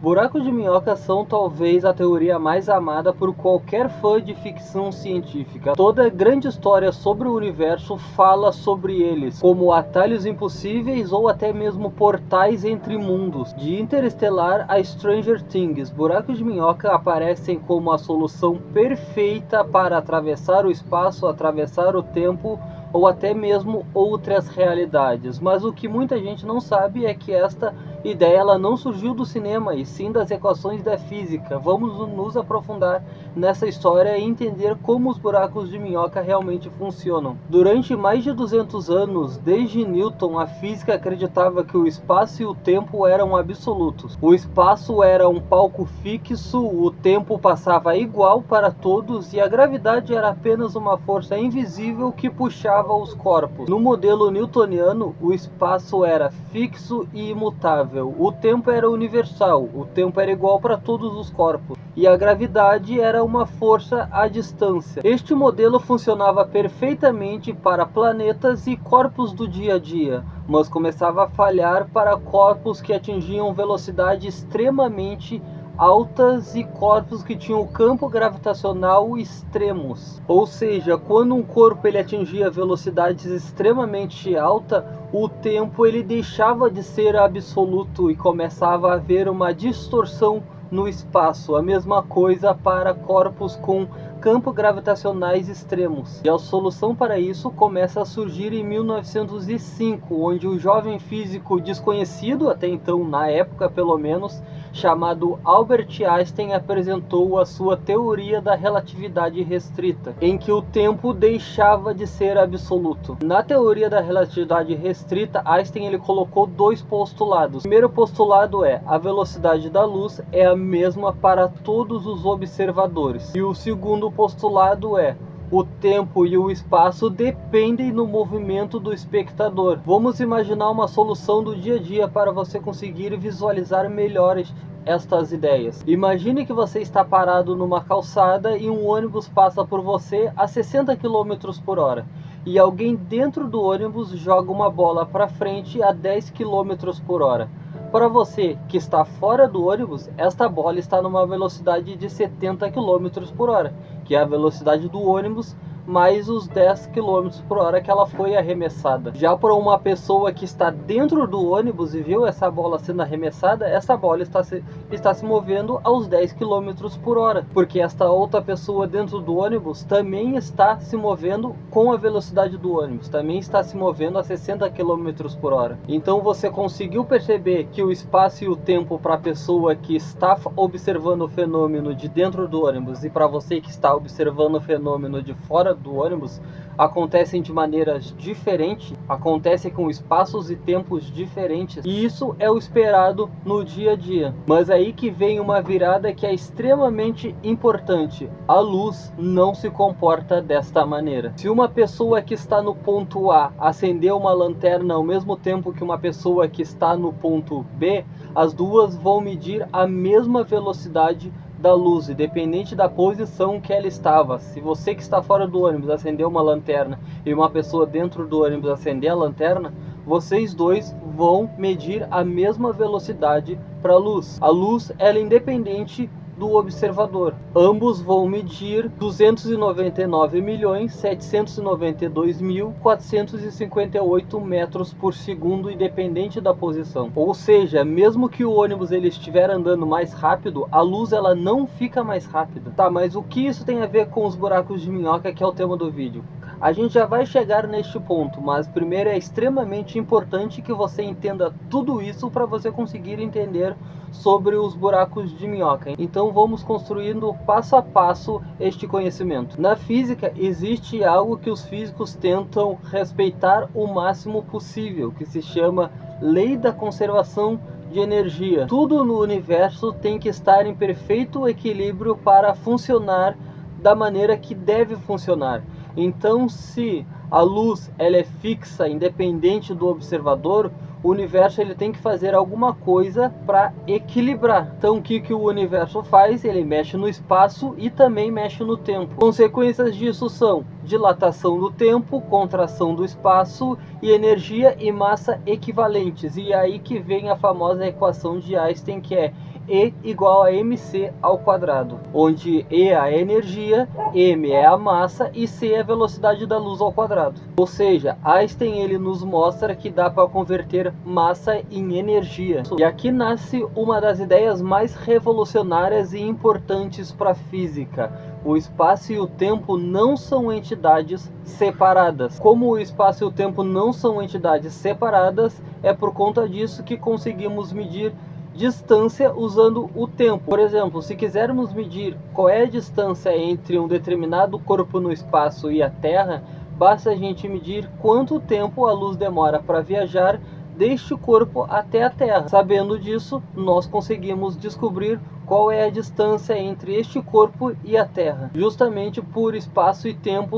Buracos de minhoca são talvez a teoria mais amada por qualquer fã de ficção científica. Toda grande história sobre o universo fala sobre eles, como atalhos impossíveis ou até mesmo portais entre mundos. De Interestelar a Stranger Things, buracos de minhoca aparecem como a solução perfeita para atravessar o espaço, atravessar o tempo ou até mesmo outras realidades. Mas o que muita gente não sabe é que esta ideia ela não surgiu do cinema, e sim das equações da física. Vamos nos aprofundar nessa história e entender como os buracos de minhoca realmente funcionam. Durante mais de 200 anos, desde Newton, a física acreditava que o espaço e o tempo eram absolutos. O espaço era um palco fixo, o tempo passava igual para todos e a gravidade era apenas uma força invisível que puxava os corpos. No modelo newtoniano, o espaço era fixo e imutável. O tempo era universal, o tempo era igual para todos os corpos, e a gravidade era uma força à distância. Este modelo funcionava perfeitamente para planetas e corpos do dia a dia, mas começava a falhar para corpos que atingiam velocidades extremamente altas e corpos que tinham campo gravitacional extremos. Ou seja, quando um corpo ele atingia velocidades extremamente altas, o tempo ele deixava de ser absoluto e começava a haver uma distorção no espaço. A mesma coisa para corpos com campos gravitacionais extremos. E a solução para isso começa a surgir em 1905, onde o jovem físico desconhecido, até então na época pelo menos, chamado Albert Einstein, apresentou a sua teoria da relatividade restrita, em que o tempo deixava de ser absoluto. Na teoria da relatividade restrita, Einstein ele colocou dois postulados. O primeiro postulado é: a velocidade da luz é a mesma para todos os observadores. E o segundo postulado é: o tempo e o espaço dependem do movimento do espectador. Vamos imaginar uma solução do dia a dia para você conseguir visualizar melhor estas ideias. Imagine que você está parado numa calçada e um ônibus passa por você a 60 km por hora. E alguém dentro do ônibus joga uma bola para frente a 10 km por hora. Para você que está fora do ônibus, esta bola está numa velocidade de 70 km por hora, que é a velocidade do ônibus mais os 10 km por hora que ela foi arremessada. Já para uma pessoa que está dentro do ônibus e viu essa bola sendo arremessada, essa bola está se movendo aos 10 km por hora, porque esta outra pessoa dentro do ônibus também está se movendo com a velocidade do ônibus, também está se movendo a 60 km por hora. Então você conseguiu perceber que o espaço e o tempo para a pessoa que está observando o fenômeno de dentro do ônibus e para você que está observando o fenômeno de fora do ônibus acontecem de maneiras diferentes, acontecem com espaços e tempos diferentes, e isso é o esperado no dia a dia. Mas aí que vem uma virada que é extremamente importante: a luz não se comporta desta maneira. Se uma pessoa que está no ponto A acender uma lanterna ao mesmo tempo que uma pessoa que está no ponto B, as duas vão medir a mesma velocidade da luz, independente da posição que ela estava. Se você que está fora do ônibus acender uma lanterna e uma pessoa dentro do ônibus acender a lanterna, vocês dois vão medir a mesma velocidade para a luz. A luz ela é independente do observador. Ambos vão medir 299.792.458 metros por segundo, independente da posição. Ou seja, mesmo que o ônibus ele estiver andando mais rápido, a luz ela não fica mais rápida. Tá, mas o que isso tem a ver com os buracos de minhoca, que é o tema do vídeo? A gente já vai chegar neste ponto, mas primeiro é extremamente importante que você entenda tudo isso para você conseguir entender sobre os buracos de minhoca. Então vamos construindo passo a passo este conhecimento. Na física existe algo que os físicos tentam respeitar o máximo possível, que se chama lei da conservação de energia. Tudo no universo tem que estar em perfeito equilíbrio para funcionar da maneira que deve funcionar. Então, se a luz ela é fixa, independente do observador, o universo ele tem que fazer alguma coisa para equilibrar. Então, o que o universo faz? Ele mexe no espaço e também mexe no tempo. Consequências disso são dilatação do tempo, contração do espaço e energia e massa equivalentes. E aí que vem a famosa equação de Einstein, que é E igual a mc ao quadrado, onde E é a energia, m é a massa e c é a velocidade da luz ao quadrado. Ou seja, Einstein ele nos mostra que dá para converter massa em energia. E aqui nasce uma das ideias mais revolucionárias e importantes para a física. O espaço e o tempo não são entidades separadas. Como o espaço e o tempo não são entidades separadas, é por conta disso que conseguimos medir distância usando o tempo. Por exemplo, se quisermos medir qual é a distância entre um determinado corpo no espaço e a Terra, basta a gente medir quanto tempo a luz demora para viajar deste corpo até a Terra. Sabendo disso, nós conseguimos descobrir qual é a distância entre este corpo e a Terra, justamente por espaço e tempo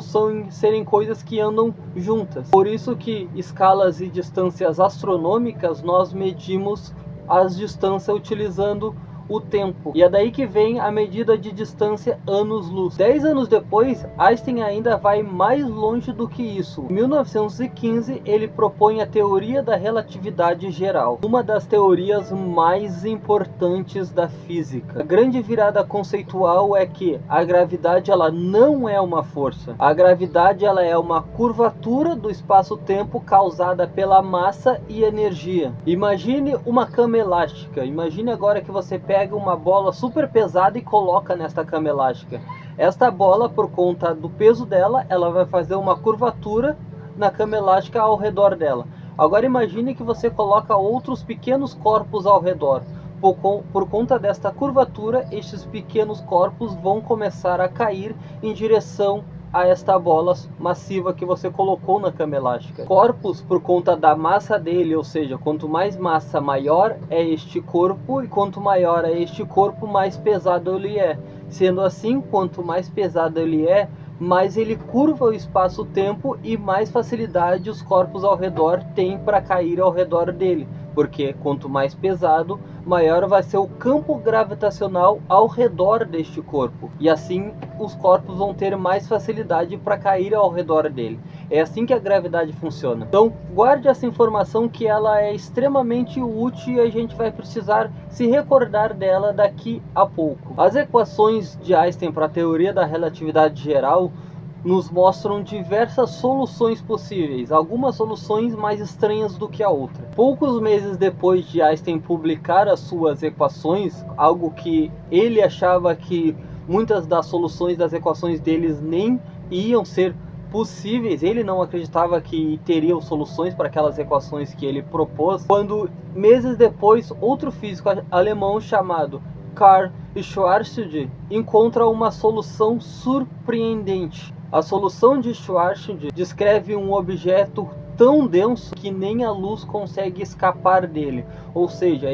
serem coisas que andam juntas. Por isso que escalas e distâncias astronômicas nós medimos as distâncias utilizando o tempo. E é daí que vem a medida de distância anos-luz. 10 anos depois, Einstein ainda vai mais longe do que isso. Em 1915, ele propõe a teoria da relatividade geral, uma das teorias mais importantes da física. A grande virada conceitual é que a gravidade ela não é uma força. A gravidade ela é uma curvatura do espaço-tempo causada pela massa e energia. Imagine uma cama elástica. Imagine agora que você pega uma bola super pesada e coloca nesta cama elástica. Esta bola, por conta do peso dela, ela vai fazer uma curvatura na cama elástica ao redor dela. Agora imagine que você coloca outros pequenos corpos ao redor. Por conta desta curvatura, estes pequenos corpos vão começar a cair em direção a esta bola massiva que você colocou na cama elástica. Corpos, por conta da massa dele, ou seja, quanto mais massa, maior é este corpo, e quanto maior é este corpo, mais pesado ele é. Sendo assim, quanto mais pesado ele é, mais ele curva o espaço-tempo e mais facilidade os corpos ao redor têm para cair ao redor dele. Porque quanto mais pesado, maior vai ser o campo gravitacional ao redor deste corpo. E assim os corpos vão ter mais facilidade para cair ao redor dele. É assim que a gravidade funciona. Então guarde essa informação que ela é extremamente útil e a gente vai precisar se recordar dela daqui a pouco. As equações de Einstein para a teoria da relatividade geral nos mostram diversas soluções possíveis, algumas soluções mais estranhas do que a outra. Poucos meses depois de Einstein publicar as suas equações, algo que ele achava que muitas das soluções das equações deles nem iam ser possíveis, ele não acreditava que teriam soluções para aquelas equações que ele propôs, quando meses depois outro físico alemão chamado Karl Schwarzschild encontra uma solução surpreendente. A solução de Schwarzschild descreve um objeto tão denso que nem a luz consegue escapar dele. Ou seja,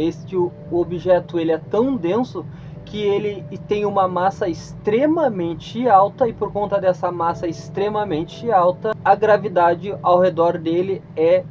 o objeto ele é tão denso que ele tem uma massa extremamente alta, e por conta dessa massa extremamente alta, a gravidade ao redor dele é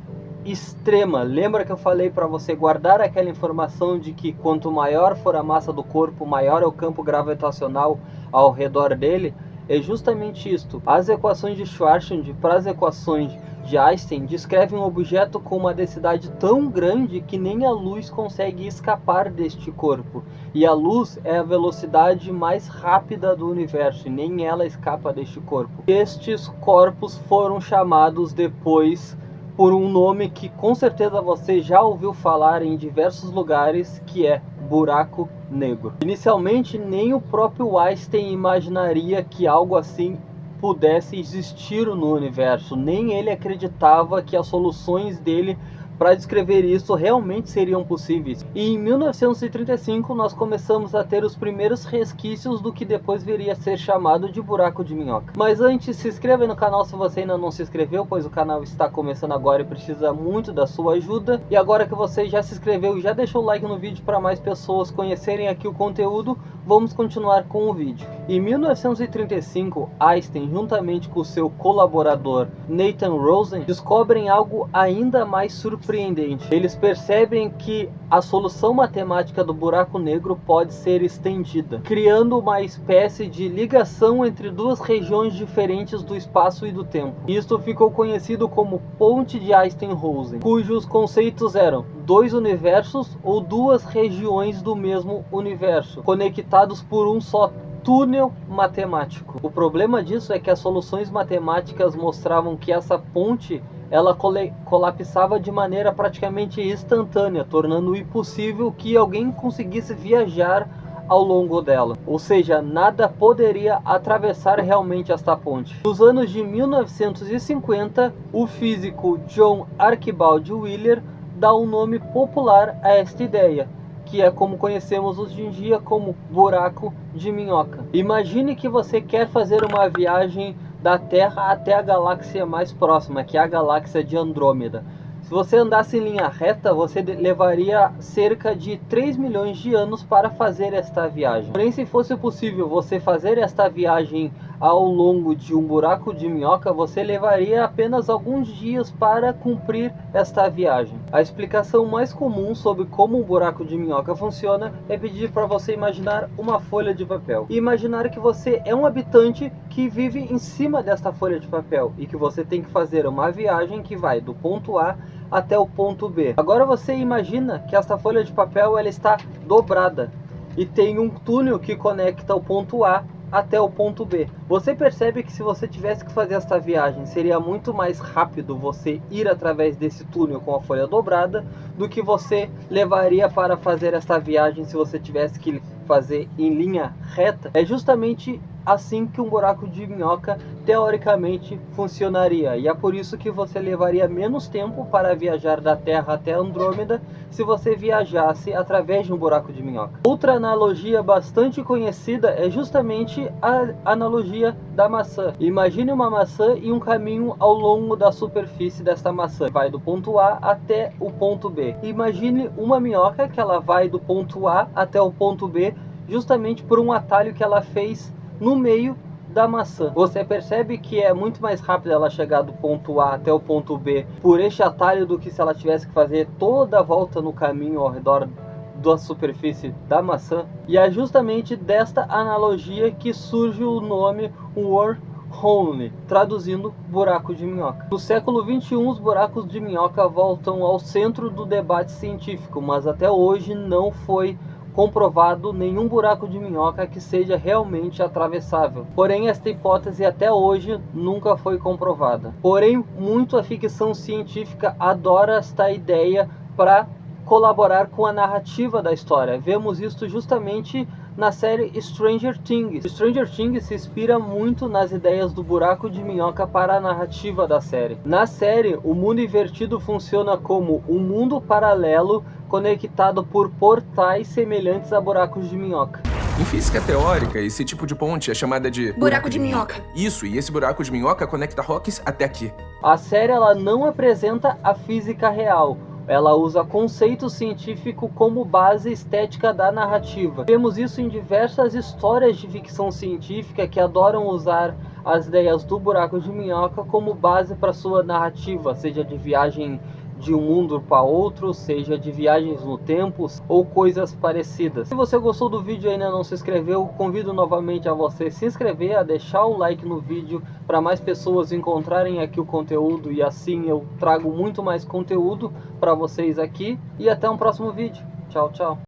extrema. Lembra que eu falei para você guardar aquela informação de que quanto maior for a massa do corpo, maior é o campo gravitacional ao redor dele? É justamente isto. As equações de Schwarzschild para as equações de Einstein descrevem um objeto com uma densidade tão grande que nem a luz consegue escapar deste corpo. E a luz é a velocidade mais rápida do universo, e nem ela escapa deste corpo. Estes corpos foram chamados depois por um nome que com certeza você já ouviu falar em diversos lugares, que é buraco negro. Inicialmente, nem o próprio Einstein imaginaria que algo assim pudesse existir no universo, nem ele acreditava que as soluções dele para descrever isso realmente seriam possíveis. E em 1935 nós começamos a ter os primeiros resquícios do que depois viria a ser chamado de buraco de minhoca. Mas antes, se inscreva aí no canal se você ainda não se inscreveu, pois o canal está começando agora e precisa muito da sua ajuda. E agora que você já se inscreveu e já deixou o like no vídeo para mais pessoas conhecerem aqui o conteúdo, vamos continuar com o vídeo. Em 1935, Einstein, juntamente com seu colaborador Nathan Rosen, descobrem algo ainda mais surpreendente. Eles percebem que a solução matemática do buraco negro pode ser estendida, criando uma espécie de ligação entre duas regiões diferentes do espaço e do tempo. Isto ficou conhecido como Ponte de Einstein-Rosen, cujos conceitos eram dois universos ou duas regiões do mesmo universo, conectados por um só túnel matemático. O problema disso é que as soluções matemáticas mostravam que essa ponte ela colapsava de maneira praticamente instantânea, tornando impossível que alguém conseguisse viajar ao longo dela. Ou seja, nada poderia atravessar realmente esta ponte. Nos anos de 1950, o físico John Archibald Wheeler dá um nome popular a esta ideia, que é como conhecemos hoje em dia como buraco de minhoca. Imagine que você quer fazer uma viagem da Terra até a galáxia mais próxima, que é a galáxia de Andrômeda. Se você andasse em linha reta, você levaria cerca de 3 milhões de anos para fazer esta viagem. Porém, se fosse possível você fazer esta viagem ao longo de um buraco de minhoca, você levaria apenas alguns dias para cumprir esta viagem. A explicação mais comum sobre como um buraco de minhoca funciona é pedir para você imaginar uma folha de papel. E imaginar que você é um habitante que vive em cima desta folha de papel e que você tem que fazer uma viagem que vai do ponto A até o ponto B. Agora você imagina que esta folha de papel ela está dobrada e tem um túnel que conecta o ponto A até o ponto B. Você percebe que se você tivesse que fazer esta viagem, seria muito mais rápido você ir através desse túnel com a folha dobrada do que você levaria para fazer esta viagem se você tivesse que fazer em linha reta. É justamente assim que um buraco de minhoca teoricamente funcionaria, e é por isso que você levaria menos tempo para viajar da Terra até Andrômeda se você viajasse através de um buraco de minhoca. Outra analogia bastante conhecida é justamente a analogia da maçã. Imagine uma maçã e um caminho ao longo da superfície desta maçã. Vai do ponto A até o ponto B. Imagine uma minhoca que ela vai do ponto A até o ponto B justamente por um atalho que ela fez no meio da maçã. Você percebe que é muito mais rápido ela chegar do ponto A até o ponto B por este atalho do que se ela tivesse que fazer toda a volta no caminho ao redor da superfície da maçã. E é justamente desta analogia que surge o nome wormhole, traduzindo buraco de minhoca. No século XXI, os buracos de minhoca voltam ao centro do debate científico, mas até hoje não foi comprovado nenhum buraco de minhoca que seja realmente atravessável. Porém, esta hipótese até hoje nunca foi comprovada. Porém, muito a ficção científica adora esta ideia para colaborar com a narrativa da história. Vemos isso justamente na série Stranger Things. Stranger Things se inspira muito nas ideias do buraco de minhoca para a narrativa da série. Na série, o mundo invertido funciona como um mundo paralelo conectado por portais semelhantes a buracos de minhoca. Em física teórica, esse tipo de ponte é chamada de buraco de minhoca. Isso, e esse buraco de minhoca conecta Hawkins até aqui. A série ela não apresenta a física real. Ela usa conceito científico como base estética da narrativa. Vemos isso em diversas histórias de ficção científica que adoram usar as ideias do buraco de minhoca como base para sua narrativa, seja de viagem de um mundo para outro, seja de viagens no tempo ou coisas parecidas. Se você gostou do vídeo e ainda não se inscreveu, convido novamente a você se inscrever, a deixar o like no vídeo para mais pessoas encontrarem aqui o conteúdo, e assim eu trago muito mais conteúdo para vocês aqui. E até um próximo vídeo. Tchau, tchau.